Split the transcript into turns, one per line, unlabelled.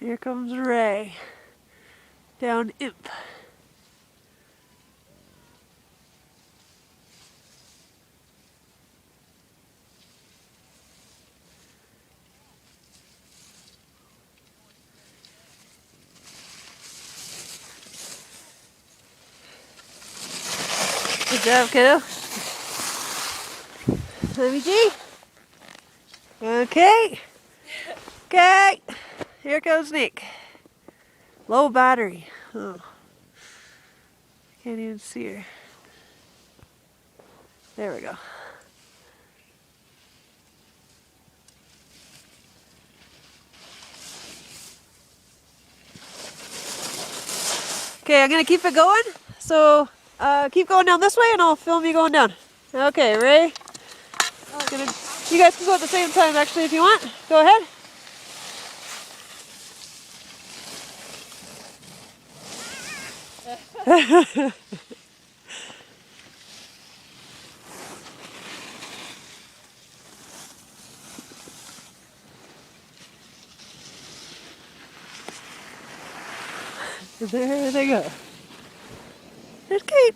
Here comes Ray. Down Imp. Good job, kiddo. Sammy G. Okay. Okay. Here goes Nick. Low battery. Oh. Can't even see her. There we go. Okay, I'm gonna keep it going. So keep going down this way and I'll film you going down. Okay, Ray. You guys can go at the same time actually if you want. Go ahead. There they go. There's Kate.